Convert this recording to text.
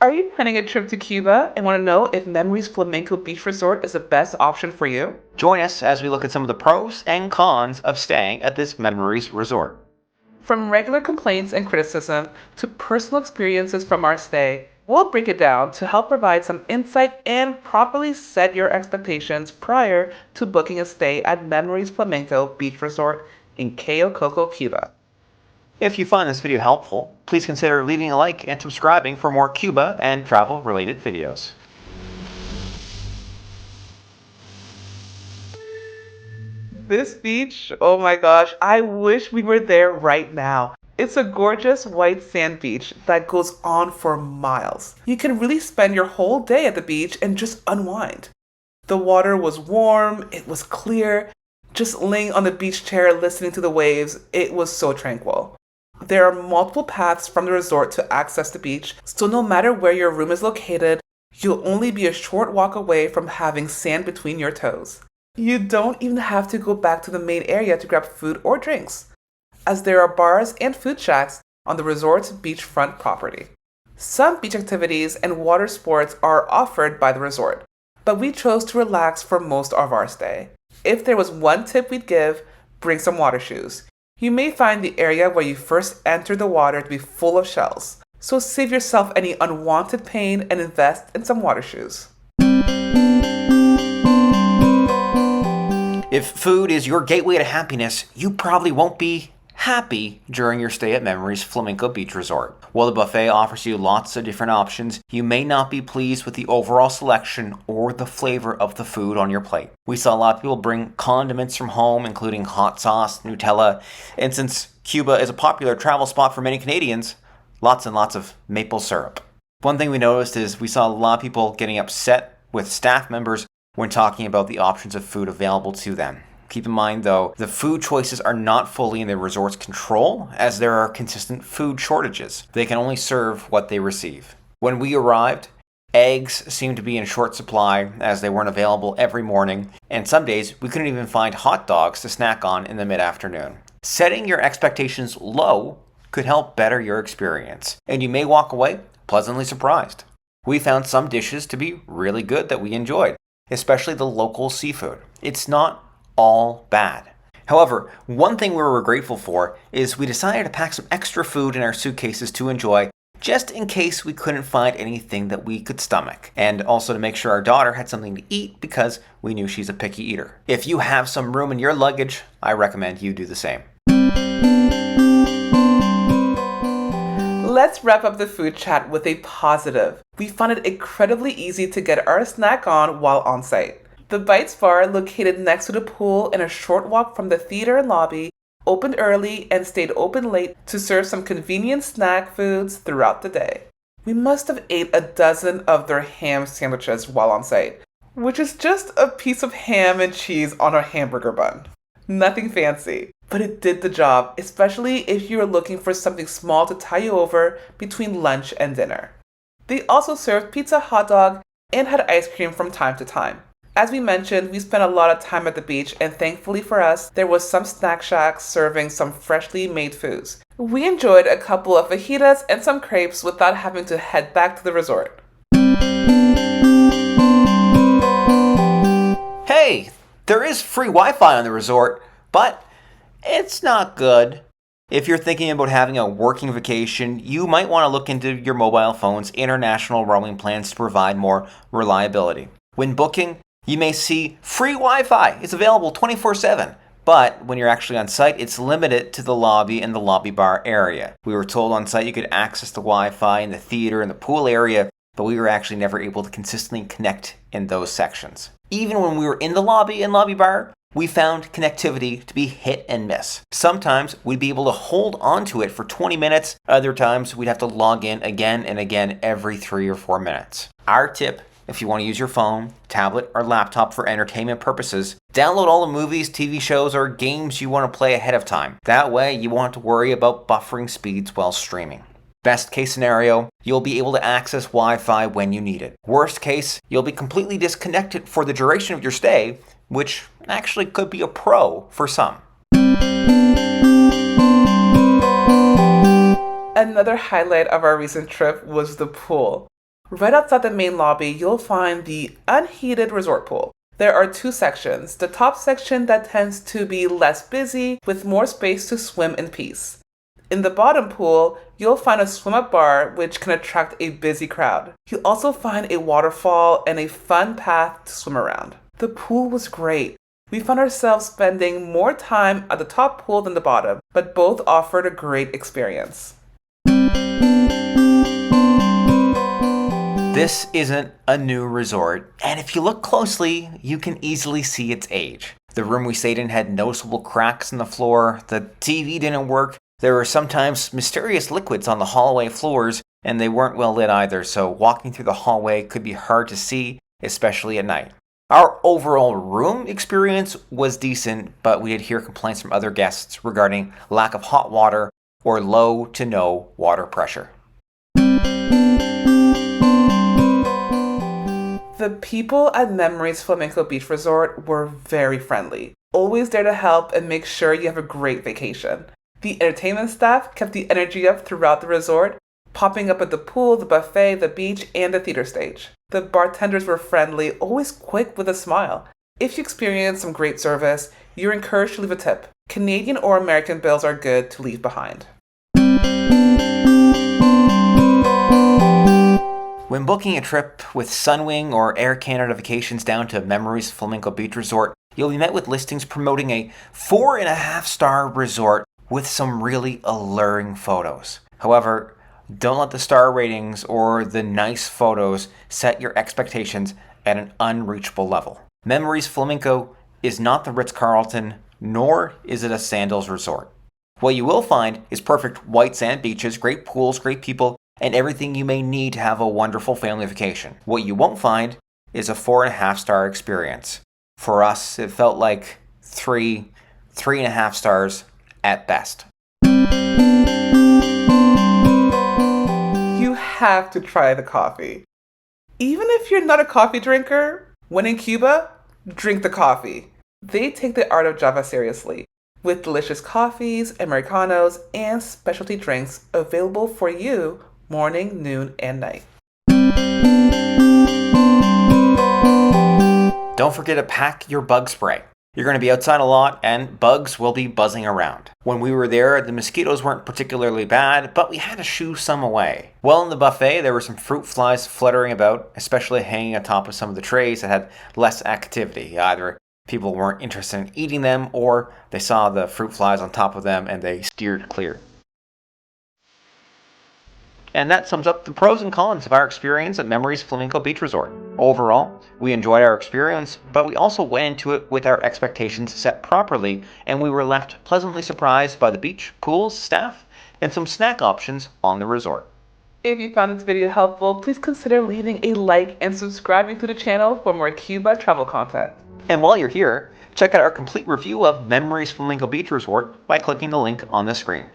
Are you planning a trip to Cuba and want to know if Memories Flamenco Beach Resort is the best option for you? Join us as we look at some of the pros and cons of staying at this Memories Resort. From regular complaints and criticism to personal experiences from our stay, we'll break it down to help provide some insight and properly set your expectations prior to booking a stay at Memories Flamenco Beach Resort in Cayo Coco, Cuba. If you find this video helpful, please consider leaving a like and subscribing for more Cuba and travel related videos. This beach, oh my gosh, I wish we were there right now. It's a gorgeous white sand beach that goes on for miles. You can really spend your whole day at the beach and just unwind. The water was warm, it was clear. Just laying on the beach chair listening to the waves, it was so tranquil. There are multiple paths from the resort to access the beach, so no matter where your room is located, you'll only be a short walk away from having sand between your toes. You don't even have to go back to the main area to grab food or drinks, as there are bars and food shacks on the resort's beachfront property. Some beach activities and water sports are offered by the resort, but we chose to relax for most of our stay. If there was one tip we'd give, bring some water shoes. You may find the area where you first enter the water to be full of shells, so save yourself any unwanted pain and invest in some water shoes. If food is your gateway to happiness, you probably won't be happy during your stay at Memories Flamenco Beach Resort. While the buffet offers you lots of different options, you may not be pleased with the overall selection or the flavor of the food on your plate. We saw a lot of people bring condiments from home, including hot sauce, Nutella, and since Cuba is a popular travel spot for many Canadians, lots and lots of maple syrup. One thing we noticed is we saw a lot of people getting upset with staff members when talking about the options of food available to them. Keep in mind, though, the food choices are not fully in the resort's control, as there are consistent food shortages. They can only serve what they receive. When we arrived, eggs seemed to be in short supply, as they weren't available every morning, and some days we couldn't even find hot dogs to snack on in the mid-afternoon. Setting your expectations low could help better your experience, and you may walk away pleasantly surprised. We found some dishes to be really good that we enjoyed, especially the local seafood. It's not all bad. However, one thing we were grateful for is we decided to pack some extra food in our suitcases to enjoy, just in case we couldn't find anything that we could stomach, and also to make sure our daughter had something to eat because we knew she's a picky eater. If you have some room in your luggage, I recommend you do the same. Let's wrap up the food chat with a positive. We found it incredibly easy to get our snack on while on site. The Bites Bar, located next to the pool and a short walk from the theater and lobby, opened early and stayed open late to serve some convenient snack foods throughout the day. We must have ate a dozen of their ham sandwiches while on site, which is just a piece of ham and cheese on a hamburger bun. Nothing fancy, but it did the job, especially if you are looking for something small to tie you over between lunch and dinner. They also served pizza, hot dog, and had ice cream from time to time. As we mentioned, we spent a lot of time at the beach, and thankfully for us, there was some snack shacks serving some freshly made foods. We enjoyed a couple of fajitas and some crepes without having to head back to the resort. Hey, there is free Wi-Fi on the resort, but it's not good. If you're thinking about having a working vacation, you might want to look into your mobile phone's international roaming plans to provide more reliability. When booking, you may see free Wi-Fi. It's available 24/7. But when you're actually on site, it's limited to the lobby and the lobby bar area. We were told on site you could access the Wi-Fi in the theater and the pool area, but we were actually never able to consistently connect in those sections. Even when we were in the lobby and lobby bar, we found connectivity to be hit and miss. Sometimes we'd be able to hold onto it for 20 minutes. Other times we'd have to log in again and again every 3 or 4 minutes. Our tip: if you want to use your phone, tablet, or laptop for entertainment purposes, download all the movies, TV shows, or games you want to play ahead of time. That way, you won't have to worry about buffering speeds while streaming. Best case scenario, you'll be able to access Wi-Fi when you need it. Worst case, you'll be completely disconnected for the duration of your stay, which actually could be a pro for some. Another highlight of our recent trip was the pool. Right outside the main lobby, you'll find the unheated resort pool. There are two sections. The top section that tends to be less busy with more space to swim in peace. In the bottom pool, you'll find a swim-up bar which can attract a busy crowd. You'll also find a waterfall and a fun path to swim around. The pool was great. We found ourselves spending more time at the top pool than the bottom, but both offered a great experience. This isn't a new resort, and if you look closely, you can easily see its age. The room we stayed in had noticeable cracks in the floor, the TV didn't work, there were sometimes mysterious liquids on the hallway floors, and they weren't well lit either, so walking through the hallway could be hard to see, especially at night. Our overall room experience was decent, but we did hear complaints from other guests regarding lack of hot water or low to no water pressure. The people at Memories Flamenco Beach Resort were very friendly, always there to help and make sure you have a great vacation. The entertainment staff kept the energy up throughout the resort, popping up at the pool, the buffet, the beach, and the theater stage. The bartenders were friendly, always quick with a smile. If you experienced some great service, you're encouraged to leave a tip. Canadian or American bills are good to leave behind. When booking a trip with Sunwing or Air Canada Vacations down to Memories Flamenco Beach Resort, you'll be met with listings promoting a 4.5-star resort with some really alluring photos. However, don't let the star ratings or the nice photos set your expectations at an unreachable level. Memories Flamenco is not the Ritz-Carlton, nor is it a Sandals resort. What you will find is perfect white sand beaches, great pools, great people, and everything you may need to have a wonderful family vacation. What you won't find is a 4.5-star experience. For us, it felt like 3.5 stars at best. You have to try the coffee. Even if you're not a coffee drinker, when in Cuba, drink the coffee. They take the art of Java seriously, with delicious coffees, Americanos, and specialty drinks available for you morning, noon, and night. Don't forget to pack your bug spray. You're going to be outside a lot and bugs will be buzzing around. When we were there, the mosquitoes weren't particularly bad, but we had to shoo some away. Well, in the buffet, there were some fruit flies fluttering about, especially hanging atop of some of the trays that had less activity. Either people weren't interested in eating them or they saw the fruit flies on top of them and they steered clear. And that sums up the pros and cons of our experience at Memories Flamenco Beach Resort. Overall, we enjoyed our experience, but we also went into it with our expectations set properly, and we were left pleasantly surprised by the beach, pools, staff, and some snack options on the resort. If you found this video helpful, please consider leaving a like and subscribing to the channel for more Cuba travel content. And while you're here, check out our complete review of Memories Flamenco Beach Resort by clicking the link on the screen.